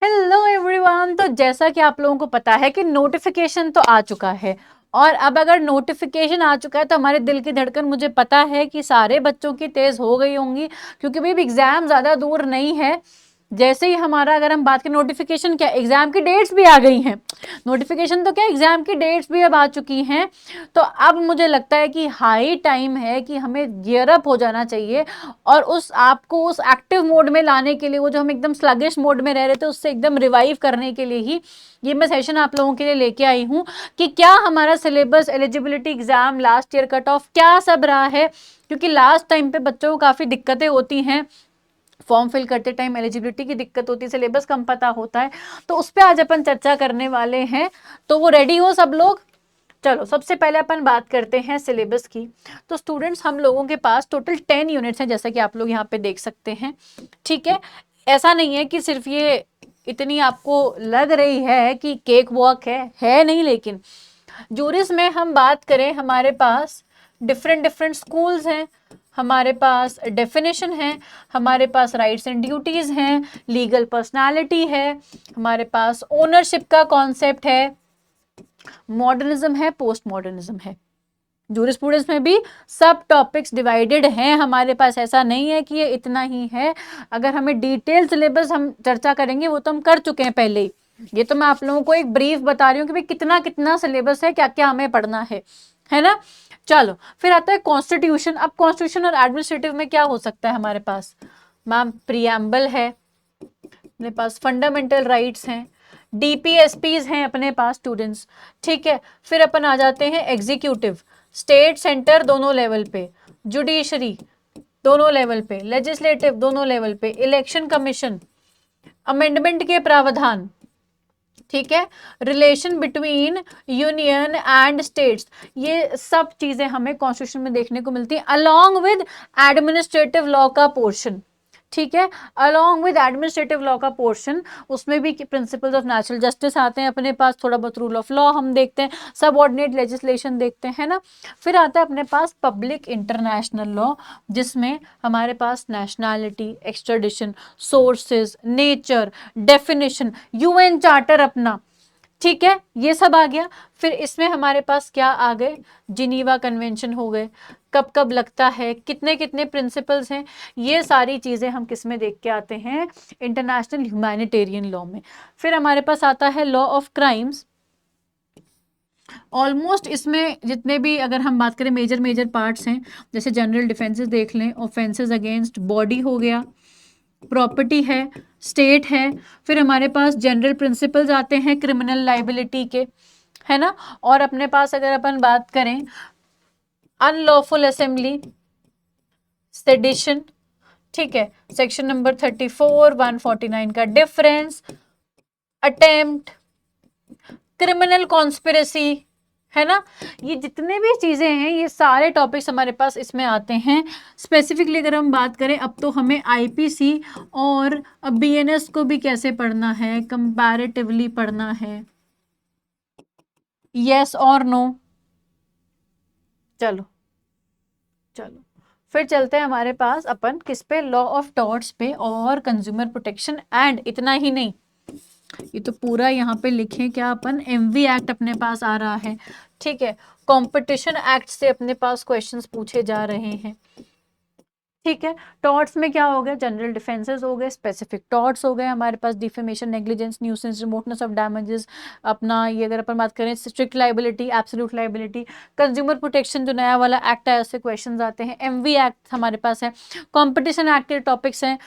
Hello everyone. तो जैसा कि आप लोगों को पता है कि नोटिफिकेशन तो आ चुका है, और अब अगर नोटिफिकेशन आ चुका है तो हमारे दिल की धड़कन मुझे पता है कि सारे बच्चों की तेज हो गई होंगी, क्योंकि भाई एग्जाम ज़्यादा दूर नहीं है। जैसे ही हमारा, अगर हम बात करें नोटिफिकेशन, क्या एग्जाम की डेट्स भी आ गई हैं। नोटिफिकेशन तो क्या, एग्जाम की डेट्स भी अब आ चुकी हैं। तो अब मुझे लगता है कि हाई टाइम है कि हमें गियर अप हो जाना चाहिए, और उस आपको उस एक्टिव मोड में लाने के लिए, वो जो हम एकदम स्लगिश मोड में रह रहे थे उससे एकदम रिवाइव करने के लिए ही ये मैं सेशन आप लोगों के लिए लेके आई हूँ कि क्या हमारा syllabus, eligibility exam, last year cut off क्या सब रहा है। क्योंकि लास्ट टाइम पे बच्चों को काफ़ी दिक्कतें होती हैं, फॉर्म फिल करते टाइम एलिजिबिलिटी की दिक्कत होती है, सिलेबस कम पता होता है। तो उस पर आज अपन चर्चा करने वाले हैं। तो वो रेडी हो सब लोग? चलो, सबसे पहले अपन बात करते हैं सिलेबस की। तो स्टूडेंट्स, हम लोगों के पास टोटल 10 यूनिट्स हैं, जैसा कि आप लोग यहाँ पे देख सकते हैं। ठीक है, ऐसा नहीं है कि सिर्फ ये इतनी आपको लग रही है कि केक वॉक है नहीं, लेकिन जूरिस में हम बात करें, हमारे पास डिफरेंट डिफरेंट स्कूल्स हैं, हमारे पास डेफिनेशन है, हमारे पास राइट्स एंड ड्यूटीज हैं, लीगल पर्सनालिटी है, हमारे पास ओनरशिप का कॉन्सेप्ट है, मॉडर्निज्म है, पोस्ट मॉडर्निज्म है। जूरिस्प्रूडेंस में भी सब टॉपिक्स डिवाइडेड हैं हमारे पास, ऐसा नहीं है कि ये इतना ही है। अगर हमें डिटेल सिलेबस हम चर्चा करेंगे, वो तो हम कर चुके हैं पहले ही। ये तो मैं आप लोगों को एक ब्रीफ बता रही हूँ कि भाई कितना कितना सिलेबस है, क्या क्या हमें पढ़ना है ना। चलो, फिर आता है कॉन्स्टिट्यूशन। अब कॉन्स्टिट्यूशन और एडमिनिस्ट्रेटिव में क्या हो सकता है हमारे पास? मैम, प्रियम्बल है अपने पास, फंडामेंटल राइट्स हैं, डीपीएसपीज हैं अपने पास स्टूडेंट्स। ठीक है, फिर अपन आ जाते हैं एग्जीक्यूटिव, स्टेट सेंटर दोनों लेवल पे, जुडिशरी दोनों लेवल पे, लेजिस्लेटिव दोनों लेवल पे, इलेक्शन कमीशन, अमेंडमेंट के प्रावधान, ठीक है, relation between union and states, ये सब चीजें हमें कॉन्स्टिट्यूशन में देखने को मिलती है, अलोंग विद एडमिनिस्ट्रेटिव लॉ का पोर्शन। ठीक है, अलोंग विद एडमिनिस्ट्रेटिव लॉ का पोर्शन, उसमें भी प्रिंसिपल्स ऑफ नेचुरल जस्टिस आते हैं अपने पास, थोड़ा बहुत रूल ऑफ लॉ हम देखते हैं, सबऑर्डिनेट लेजिस्लेशन देखते हैं ना। फिर आता है अपने पास पब्लिक इंटरनेशनल लॉ, जिसमें हमारे पास nationality, extradition, sources, nature, definition, UN charter अपना, ठीक है, ये सब आ गया। फिर इसमें हमारे पास क्या आ गए? जिनीवा कन्वेंशन हो गए, कब कब लगता है, कितने कितने प्रिंसिपल्स हैं, ये सारी चीजें हम किस में देख के आते हैं? इंटरनेशनल ह्यूमैनिटेरियन लॉ में। फिर हमारे पास आता है लॉ ऑफ क्राइम्स। ऑलमोस्ट इसमें जितने भी, अगर हम बात करें, मेजर मेजर पार्ट्स हैं, जैसे जनरल डिफेंसेस देख लें, ऑफेंसेस अगेंस्ट बॉडी हो गया, प्रॉपर्टी है, स्टेट है, फिर हमारे पास जनरल प्रिंसिपल्स आते हैं क्रिमिनल लाइबिलिटी के, है ना। और अपने पास अगर अपन बात करें, अनलॉफुल असेंबली, सेडिशन, ठीक है, सेक्शन नंबर 34, 149 का डिफरेंस, अटेम्प्ट, क्रिमिनल कॉन्स्पिरेसी, है ना। ये जितने भी चीजें हैं, ये सारे टॉपिक्स हमारे पास इसमें आते हैं। स्पेसिफिकली अगर हम बात करें, अब तो हमें आईपीसी और बीएनएस को भी कैसे पढ़ना है, कंपैरेटिवली पढ़ना है, यस और नो। चलो चलो, फिर चलते हैं हमारे पास अपन किस पे? लॉ ऑफ टॉर्ट्स पे और कंज्यूमर प्रोटेक्शन। एंड इतना ही नहीं, ये तो पूरा यहाँ पे लिखें क्या अपन? एमवी एक्ट अपने पास आ रहा है, ठीक है, कंपटीशन एक्ट से अपने पास क्वेश्चंस पूछे जा रहे हैं। ठीक है, टॉर्ट्स में क्या हो गया? जनरल डिफेंसेस हो गए, स्पेसिफिक टॉर्ट्स हो गए हमारे पास, defamation, negligence, nuisance, remoteness of damages, अपना ये अगर अपन बात करें, strict liability, absolute liability, consumer protection जो नया वाला एक्ट है, उससे क्वेश्चंस आते हैं। एमवी एक्ट हमारे पास है, कॉम्पिटिशन एक्ट के टॉपिक्स हैं,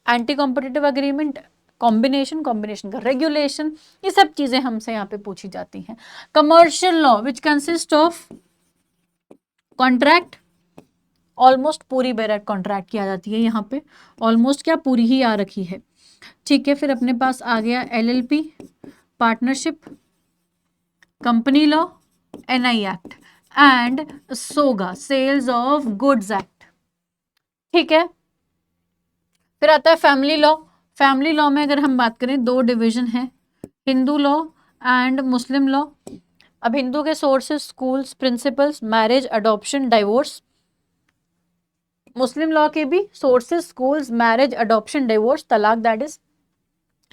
anti competitive agreement, combination, combination का रेगुलेशन, ये सब चीजें हमसे यहाँ पे पूछी जाती हैं। Commercial law which consist of contract, almost पूरी बैरक कॉन्ट्रैक्ट की आ जाती है यहाँ पे, ऑलमोस्ट क्या, पूरी ही आ रखी है। ठीक है, फिर अपने पास आ गया LLP, partnership, company law, NI act and SOGA, sales of goods act. ठीक है, फिर आता है फैमिली लॉ। फैमिली लॉ में अगर हम बात करें, दो डिवीजन है, Hindu law and Muslim law. अब हिंदू के sources, schools, principles, marriage, adoption, divorce. मुस्लिम लॉ के भी sources, schools, marriage, adoption, divorce, तलाक, दैट इज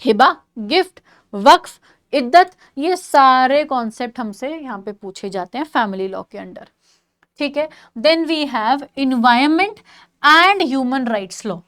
हिबा, गिफ्ट, वक्फ, इद्दत, ये सारे कॉन्सेप्ट हमसे यहाँ पे पूछे जाते हैं फैमिली लॉ के अंडर। ठीक है, then we have environment and human rights law.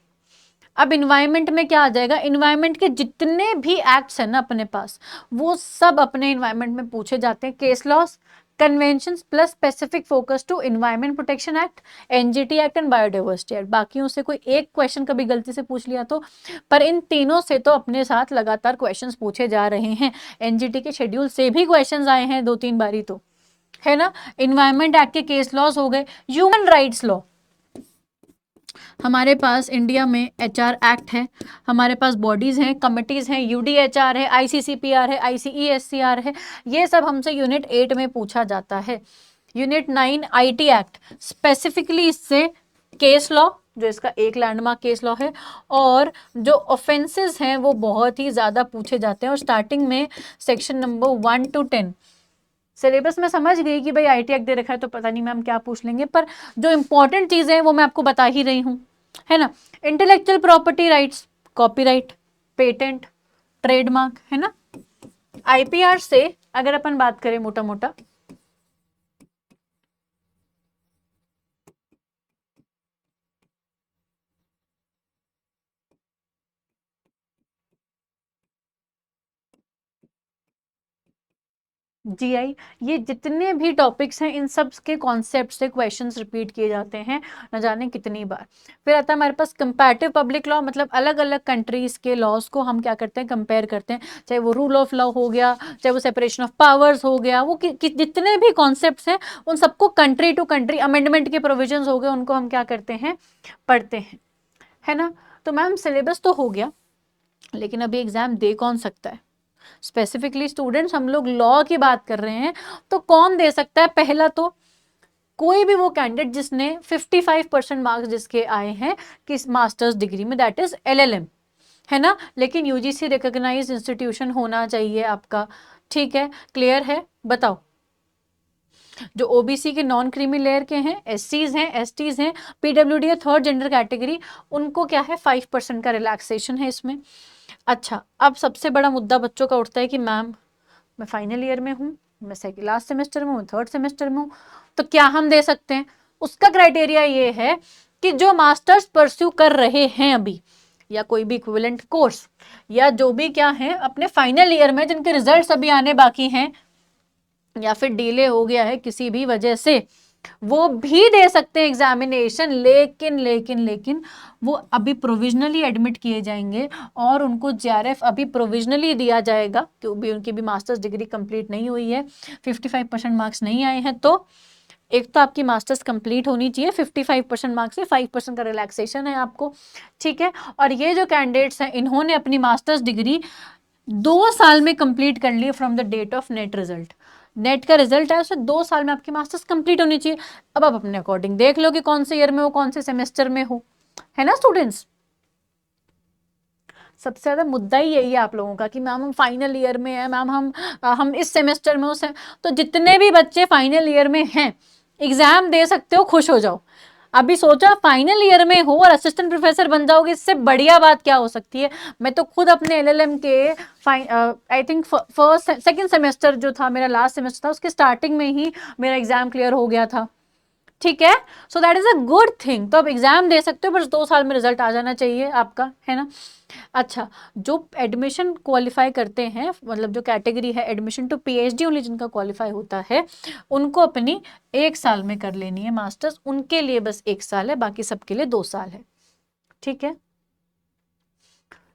अब इन्वायरमेंट में क्या आ जाएगा, इन्वायरमेंट के जितने भी एक्ट्स हैं ना अपने पास, वो सब अपने इन्वायरमेंट में पूछे जाते हैं। Case laws, conventions plus specific focus to environment protection act, NGT act and biodiversity act. बाकियों से कोई एक क्वेश्चन कभी गलती से पूछ लिया तो, पर इन तीनों से तो अपने साथ लगातार क्वेश्चंस पूछे जा रहे हैं। एनजीटी के शेड्यूल से भी क्वेश्चंस आए हैं 2-3 बारी तो, है ना। इन्वायरमेंट एक्ट के केस लॉस हो गए। ह्यूमन राइट्स लॉ, हमारे पास इंडिया में एचआर एक्ट है, हमारे पास बॉडीज हैं, कमिटीज हैं, यूडीएचआर है, आईसीसीपीआर है, आईसीईएससीआर है, ये सब हमसे यूनिट 8 में पूछा जाता है। यूनिट 9 आईटी एक्ट, स्पेसिफिकली इससे केस लॉ, जो इसका एक लैंडमार्क केस लॉ है, और जो ऑफेंसेस हैं वो बहुत ही ज्यादा पूछे जाते हैं। और स्टार्टिंग में सेक्शन नंबर 1 to 10 सिलेबस में समझ गई कि भाई आईटी एक्ट दे रखा है तो पता नहीं मैम क्या पूछ लेंगे, पर जो इंपॉर्टेंट चीजें हैं वो मैं आपको बता ही रही हूँ, है ना। Intellectual property rights, copyright, patent, trademark, है ना। आईपीआर से अगर अपन बात करें मोटा मोटा, जीआई, ये जितने भी टॉपिक्स हैं इन सब के कॉन्सेप्ट से क्वेश्चंस रिपीट किए जाते हैं न जाने कितनी बार। फिर आता है हमारे पास कंपैरेटिव पब्लिक लॉ, मतलब अलग अलग कंट्रीज के लॉज को हम क्या करते हैं, कंपेयर करते हैं। चाहे वो रूल ऑफ लॉ हो गया, चाहे वो सेपरेशन ऑफ पावर्स हो गया, वो जितने भी कॉन्सेप्ट हैं उन सबको कंट्री टू कंट्री, अमेंडमेंट के प्रोविजंस हो गए, उनको हम क्या करते हैं, पढ़ते हैं, है ना। तो मैम सिलेबस तो हो गया, लेकिन अभी एग्जाम दे कौन सकता है। स्पेसिफिकली स्टूडेंट्स हम लोग लॉ की बात कर रहे हैं, तो कौन दे सकता है। पहला तो कोई भी वो कैंडिडेट जिसने 55% मार्क्स जिसके आए हैं किस मास्टर्स डिग्री में, दैट इज एलएलएम, है ना। लेकिन यूजीसी रिकॉग्नाइज्ड इंस्टीट्यूशन होना चाहिए आपका। ठीक है, क्लियर है, बताओ। जो ओबीसी के नॉन क्रीमी लेयर के हैं, एससीज हैं, एसटीज हैं, पीडब्ल्यूडी थर्ड जेंडर कैटेगरी, उनको क्या है 5% का रिलैक्सेशन है इसमें। अच्छा, अब सबसे बड़ा मुद्दा बच्चों का उठता है कि मैम मैं फाइनल ईयर में हूँ, मैं सेकंड लास्ट सेमेस्टर में हूँ, थर्ड सेमेस्टर में हूँ, तो क्या हम दे सकते हैं। उसका क्राइटेरिया ये है कि जो मास्टर्स परस्यू कर रहे हैं अभी, या कोई भी इक्विवेलेंट कोर्स, या जो भी क्या है अपने फाइनल ईयर में, जिनके रिजल्ट्स अभी आने बाकी हैं, या फिर डिले हो गया है किसी भी वजह से, वो भी दे सकते हैं एग्जामिनेशन। लेकिन वो अभी प्रोविजनली एडमिट किए जाएंगे और उनको जेआरएफ अभी प्रोविजनली दिया जाएगा, क्योंकि उनकी भी मास्टर्स डिग्री कंप्लीट नहीं हुई है, 55% मार्क्स नहीं आए हैं। तो एक तो आपकी मास्टर्स कंप्लीट होनी चाहिए, 55% मार्क्स से 5% का रिलैक्सेशन है आपको। ठीक है, और ये जो कैंडिडेट्स हैं इन्होंने अपनी मास्टर्स डिग्री 2 साल में कंप्लीट कर ली from the date of NET result. NET का रिजल्ट है, उससे 2 साल में आपकी मास्टर्स कंप्लीट होनी चाहिए। अब आप अपने अकॉर्डिंग देख लो कि कौन से ईयर में हो, कौन से सेमेस्टर में हो, है ना स्टूडेंट्स। सबसे ज्यादा मुद्दा ही यही है आप लोगों का कि मैम हम फाइनल ईयर में है, मैम हम इस सेमेस्टर में, उस तो जितने भी बच्चे फाइनल ईयर में हैं एग्जाम दे सकते हो, खुश हो जाओ। अभी सोचा फाइनल ईयर में हो और असिस्टेंट प्रोफेसर बन जाओगे, इससे बढ़िया बात क्या हो सकती है। मैं तो खुद अपने एलएलएम के I think first second semester जो था मेरा, लास्ट सेमेस्टर था, उसके स्टार्टिंग में ही मेरा एग्जाम क्लियर हो गया था। ठीक है, so that is a good thing. तो आप एग्जाम दे सकते हो, बस 2 साल में रिजल्ट आ जाना चाहिए आपका, है ना। अच्छा, जो एडमिशन क्वालिफाई करते हैं, मतलब जो कैटेगरी है एडमिशन टू पीएचडी ओनली जिनका क्वालिफाई होता है, उनको अपनी 1 साल में कर लेनी है मास्टर्स, उनके लिए बस 1 साल है, बाकी सबके लिए 2 साल है। ठीक है,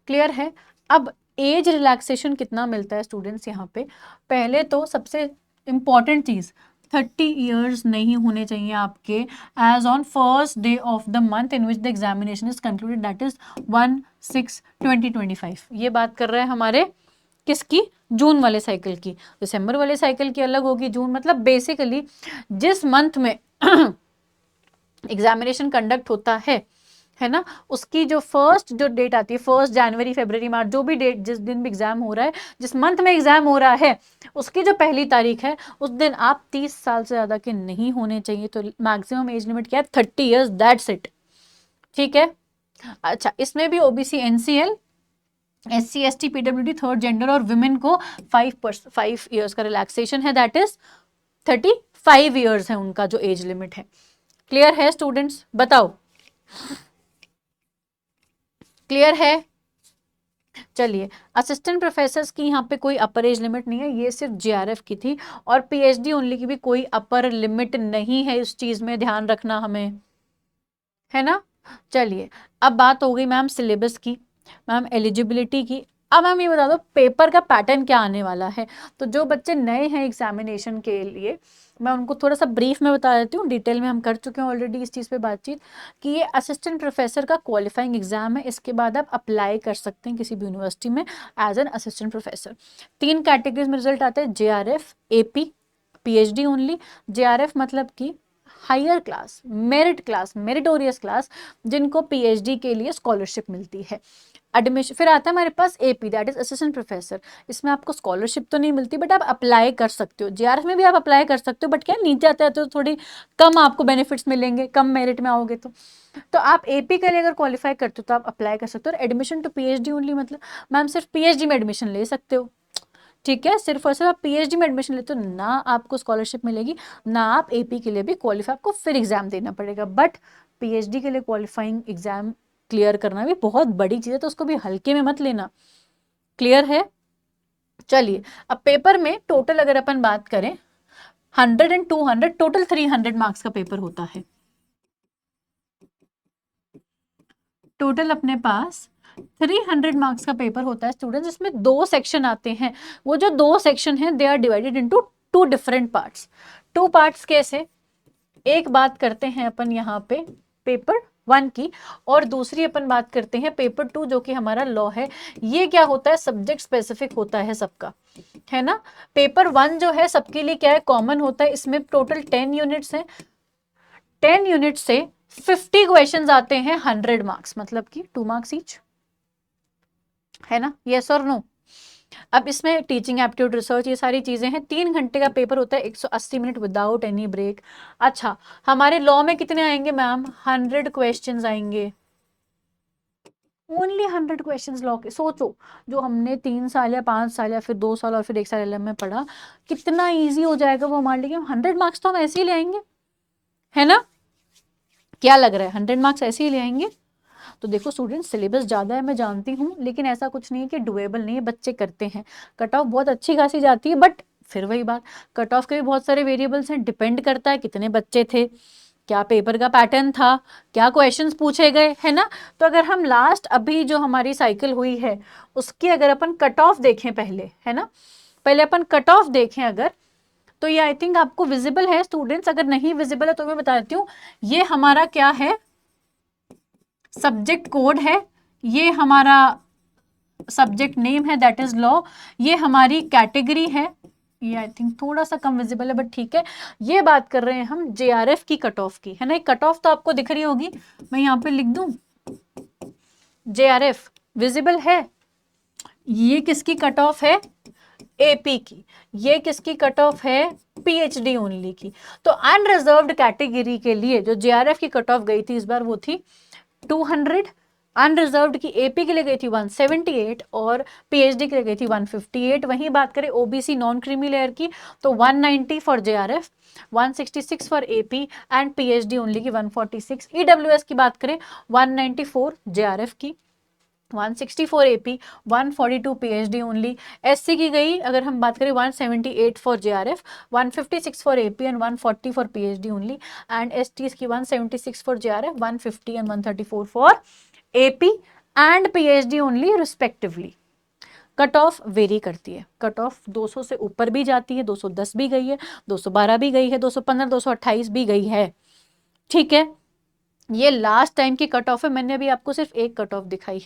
क्लियर है। अब एज रिलैक्सेशन कितना मिलता है स्टूडेंट्स यहाँ पे, पहले तो सबसे इंपॉर्टेंट चीज, 30 ईयर्स नहीं होने चाहिए आपके age on first day of the month in which the examination is concluded, that is 1/6/2025। ये बात कर रहे हैं हमारे किसकी, जून वाले साइकिल की। दिसंबर वाले साइकिल की अलग होगी, जून मतलब बेसिकली जिस मंथ में एग्जामिनेशन कंडक्ट होता है ना, उसकी जो फर्स्ट जो डेट आती है, 1 जनवरी फरवरी मार्च, जो भी डेट जिस दिन भी एग्जाम हो रहा है, जिस मंथ में एग्जाम हो रहा है, उसकी जो पहली तारीख है उस दिन आप 30 साल से ज्यादा के नहीं होने चाहिए। तो मैक्सिमम एज लिमिट क्या है, 30 ईयर्स, दैट्स इट। ठीक है, अच्छा इसमें भी OBC NCL SC ST PWD third gender और विमेन को 5 ईयर्स का रिलैक्सेशन है, दैट इज 35 ईयर्स है उनका जो एज लिमिट है। क्लियर है स्टूडेंट्स? बताओ, क्लियर है? चलिए, असिस्टेंट प्रोफेसर की यहाँ पे कोई अपर एज लिमिट नहीं है, ये सिर्फ JRF की थी, और PhD ओनली की भी कोई अपर लिमिट नहीं है, इस चीज में ध्यान रखना हमें, है ना। चलिए, अब बात हो गई मैम सिलेबस की, मैम एलिजिबिलिटी की। अब मैम ये बता दो पेपर का पैटर्न क्या आने वाला है। तो जो बच्चे नए हैं एग्जामिनेशन के लिए, मैं उनको थोड़ा सा ब्रीफ में बता देती हूँ, डिटेल में हम कर चुके हैं ऑलरेडी इस चीज़ पे बातचीत, कि ये असिस्टेंट प्रोफेसर का क्वालिफाइंग एग्जाम है, इसके बाद आप अप्लाई कर सकते हैं किसी भी यूनिवर्सिटी में as an assistant professor. 3 categories में रिजल्ट आते हैं, JRF, AP, PhD only. JRF मतलब कि हायर क्लास, मेरिटोरियस क्लास, जिनको PhD के लिए स्कॉलरशिप मिलती है। एडमिशन फिर आता है हमारे पास AP, that is assistant professor. इसमें आपको स्कॉलरशिप तो नहीं मिलती, बट आप अप्लाई कर सकते हो। JRF में भी आप अप्लाई कर सकते हो, बट क्या नीचे आते हैं तो थोड़ी कम आपको बेनिफिट्स मिलेंगे, कम मेरिट में आओगे तो आप AP के लिए अगर क्वालिफाई करते हो तो आप अप्लाई कर सकते हो। और एडमिशन टू PhD ओनली मतलब मैम सिर्फ PhD में एडमिशन ले सकते हो, ठीक है, सिर्फ और सिर्फ आप PhD में एडमिशन लेते हो ना आपको स्कॉलरशिप मिलेगी, ना आप AP के लिए भी क्वालिफाई, आपको फिर एग्जाम देना पड़ेगा। बट PhD के लिए क्वालिफाइंग एग्जाम क्लियर करना भी बहुत बड़ी चीज है, तो उसको भी हल्के में मत लेना। क्लियर है? चलिए, अब पेपर में टोटल अगर अपन बात करें 100 एंड 200, टोटल 300 मार्क्स का पेपर होता है। टोटल अपने पास 300 मार्क्स का पेपर होता है स्टूडेंट्स, जिसमें 2 सेक्शन आते हैं। वो जो 2 सेक्शन हैं they are divided into 2 different parts. 2 parts कैसे? एक बात करते हैं अपन यहाँ पे पेपर 1 की, और दूसरी अपन बात करते हैं पेपर 2 जो कि हमारा लॉ है। ये क्या होता है? सब्जेक्ट स्पेसिफिक होता है सबका, है ना। पेपर 1 जो है सबके लिए क्या है? कॉमन होता है। इसमें टोटल 10 यूनिट्स हैं, 10 यूनिट से 50 क्वेश्चंस आते हैं, 100 मार्क्स, मतलब कि 2 मार्क्स ईच, है ना। यस और नो? अब इसमें टीचिंग एप्टीट्यूड, रिसर्च, ये सारी चीजें हैं। 3 घंटे का पेपर होता है, 180 मिनट विदाउट एनी ब्रेक। अच्छा, हमारे लॉ में कितने आएंगे मैम? 100 क्वेश्चंस आएंगे, ओनली 100 क्वेश्चंस लॉ के। सोचो, जो हमने 3 साल या 5 साल या फिर 2 साल और फिर 1 साल LM में पढ़ा, कितना ईजी हो जाएगा वो हमारे लिए। 100 मार्क्स तो हम ऐसे ही ले आएंगे, है ना। क्या लग रहा है? 100 मार्क्स ऐसे ही ले आएंगे। तो देखो स्टूडेंट, सिलेबस ज़्यादा है मैं जानती हूँ, लेकिन ऐसा कुछ नहीं है कि डुएबल नहीं है, बच्चे करते हैं। कट ऑफ बहुत अच्छी खासी जाती है, बट फिर वही बात, कट ऑफ के भी बहुत सारे वेरिएबल्स हैं, डिपेंड करता है कितने बच्चे थे, क्या पेपर का पैटर्न था, क्या क्वेश्चंस पूछे गए, है ना। तो अगर हम लास्ट अभी जो हमारी साइकिल हुई है उसकी अगर अपन कट ऑफ देखें पहले, है ना, पहले अपन कट ऑफ देखें अगर, तो ये आई थिंक आपको विजिबल है स्टूडेंट्स। अगर नहीं विजिबल है तो मैं बता देती हूँ, ये हमारा क्या है? सब्जेक्ट कोड है, ये हमारा सब्जेक्ट नेम है, दैट इज लॉ, ये हमारी कैटेगरी है, ये आई थिंक थोड़ा सा कम विजिबल है बट ठीक है। ये बात कर रहे हैं हम JRF की कट ऑफ की, है ना। कट ऑफ तो आपको दिख रही होगी, मैं यहाँ पे लिख दूं JRF, विजिबल है। ये किसकी कट ऑफ है? AP की। ये किसकी कट ऑफ है? PhD ओनली की। तो अनरिजर्व्ड कैटेगरी के लिए जो JRF की कट ऑफ गई थी इस बार वो थी 200, अनरिजर्व्ड की AP के लिए गई थी 178 और PhD के लिए गई थी 158। वहीं बात करें OBC नॉन क्रीमी लेयर की तो 190 for JRF, 166 for AP and PhD only की 146। EWS की बात करें 194 JRF की, 164 AP, 142 PhD ओनली। SC की गई अगर हम बात करें 178 for JRF, 156 for AP and 140 for PhD only. And STs की 176 for JRF, 150 and 134 for AP and PhD only respectively. Cut off very करती है, कट ऑफ 200 से ऊपर भी जाती है, 210 भी गई है, 212 भी गई है, 215, 228 भी गई है, ठीक है। ये लास्ट टाइम की कट ऑफ है, मैंने अभी आपको सिर्फ एक कट ऑफ दिखाई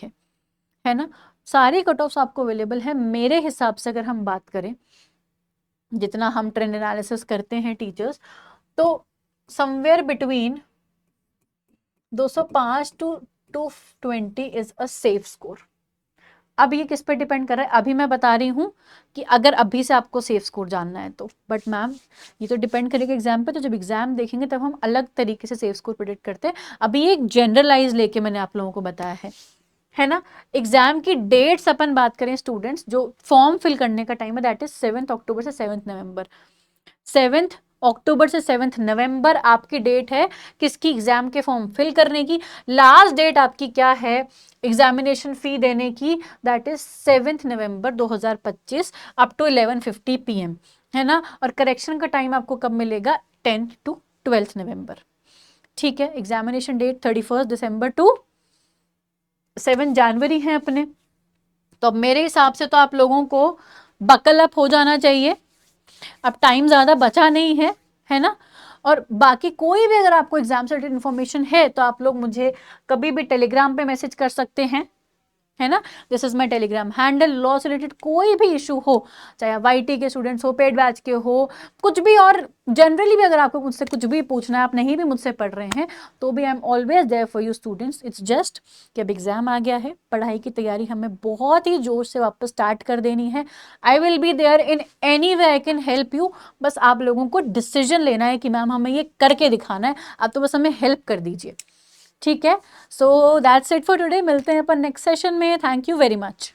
है ना। सारी कट ऑफ्स आपको अवेलेबल है मेरे हिसाब से। अगर हम बात करें जितना हम ट्रेंड एनालिसिस करते हैं टीचर्स, तो somewhere between 205 to 220 is a safe score. अब ये किस पे डिपेंड कर रहा है? अभी मैं बता रही हूँ कि अगर अभी से आपको सेफ स्कोर जानना है तो, बट मैम ये तो डिपेंड करेगा एग्जाम पे, तो जब एग्जाम देखेंगे तब हम अलग तरीके से सेफ स्कोर प्रिडिक्ट करते हैं। अभी एक जनरलाइज लेके मैंने आप लोगों को बताया है है ना। एग्जाम की डेट्स अपन बात करें स्टूडेंट्स, जो फॉर्म फिल करने का टाइम है दैट इज 7 अक्टूबर से 7 नवंबर। 7 अक्टूबर से 7 नवंबर आपकी डेट है किसकी, एग्जाम के फॉर्म फिल करने की। लास्ट डेट आपकी क्या है एग्जामिनेशन फी देने की, that is 7 November 2025 up to 11:50 PM, है ना। और करेक्शन का टाइम आपको कब मिलेगा, 10 to 12 नवंबर। ठीक है, एग्जामिनेशन डेट 31 दिसंबर टू 7 जनवरी है अपने। तो अब मेरे हिसाब से तो आप लोगों को बकल अप हो जाना चाहिए, अब टाइम ज़्यादा बचा नहीं है ना। और बाकी कोई भी अगर आपको एग्जाम से रिलेटेड इन्फॉर्मेशन है तो आप लोग मुझे कभी भी टेलीग्राम पे मैसेज कर सकते हैं, है ना। This is my Telegram handle. Law से रिलेटेड कोई भी इशू हो, चाहे आप YT के स्टूडेंट्स हो, पेड बैच के हो, कुछ भी, और जनरली भी अगर आपको मुझसे कुछ भी पूछना है, आप नहीं भी मुझसे पढ़ रहे हैं तो भी I am always there for you students. It's just कि अब एग्जाम आ गया है, पढ़ाई की तैयारी हमें बहुत ही जोर से वापस स्टार्ट कर देनी है। I will be there in any way I can help you. बस आप लोगों को डिसीजन लेना है कि मैम हमें ये करके दिखाना है, आप तो बस हमें हेल्प कर दीजिए। ठीक है, so that's it for today. मिलते हैं अपन नेक्स्ट सेशन में। Thank you very much.